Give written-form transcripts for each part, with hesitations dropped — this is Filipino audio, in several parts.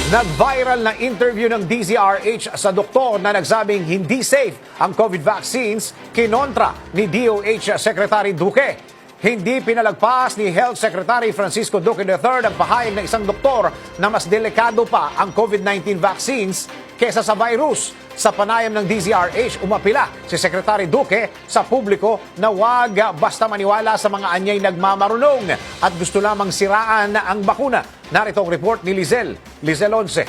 Nag-viral na interview ng DZRH sa doktor na nagsabing hindi safe ang COVID vaccines kinontra ni DOH Secretary Duque. Hindi pinalagpas ni Health Secretary Francisco Duque III ang pahayag ng isang doktor na mas delikado pa ang COVID-19 vaccines kesa sa virus. Sa panayam ng DZRH, umapila si Secretary Duque sa publiko na huwag basta maniwala sa mga anyay nagmamarunong at gusto lamang siraan ang bakuna. Narito ang report ni Lizelle Once.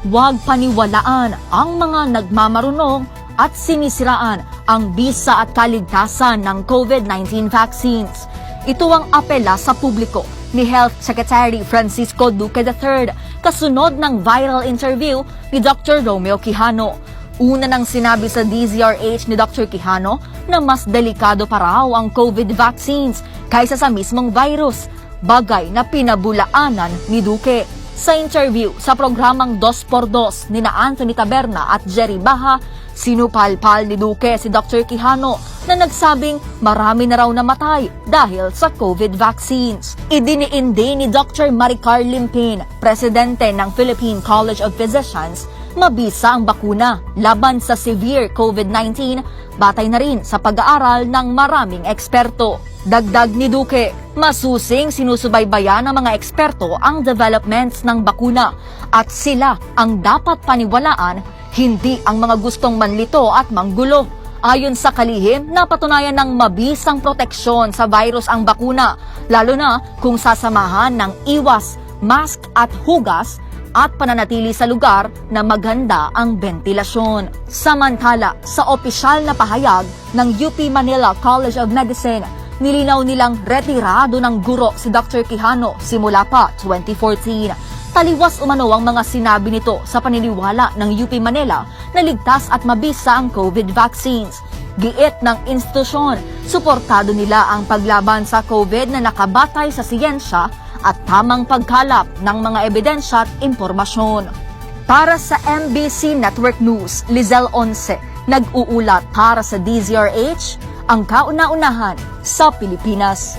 Huwag paniwalaan ang mga nagmamarunong at sinisiraan ang bisa at kaligtasan ng COVID-19 vaccines. Ito ang apela sa publiko ni Health Secretary Francisco Duque III kasunod ng viral interview ni Dr. Romeo Quijano. Una nang sinabi sa DZRH ni Dr. Quijano na mas delikado pa raw ang COVID vaccines kaysa sa mismong virus, bagay na pinabulaanan ni Duque. Sa interview sa programang 2x2 ni Anthony Taberna at Jerry Baha, sinupalpal ni Duque si Dr. Quijano na nagsabing marami na raw namatay dahil sa COVID vaccines. Idiniindi ni Dr. Maricar Limpin, presidente ng Philippine College of Physicians, mabisa ang bakuna laban sa severe COVID-19 batay na rin sa pag-aaral ng maraming eksperto. Dagdag ni Duque, masusing sinusubaybayan ng mga eksperto ang developments ng bakuna at sila ang dapat paniwalaan, hindi ang mga gustong manlito at manggulo. Ayon sa kalihim, napatunayan ng mabisang proteksyon sa virus ang bakuna, lalo na kung sasamahan ng iwas, mask at hugas at pananatili sa lugar na maganda ang ventilasyon. Samantala, sa opisyal na pahayag ng UP Manila College of Medicine, nilinaw nilang retirado ng guro si Dr. Quijano simula pa 2014. Taliwas umano ang mga sinabi nito sa paniniwala ng UP Manila na ligtas at mabisa ang COVID vaccines. Giit ng institusyon, suportado nila ang paglaban sa COVID na nakabatay sa siyensya at tamang pagkalap ng mga ebidensya at impormasyon. Para sa MBC Network News, Lizelle Once, nag-uulat para sa DZRH, ang kauna-unahan sa Pilipinas.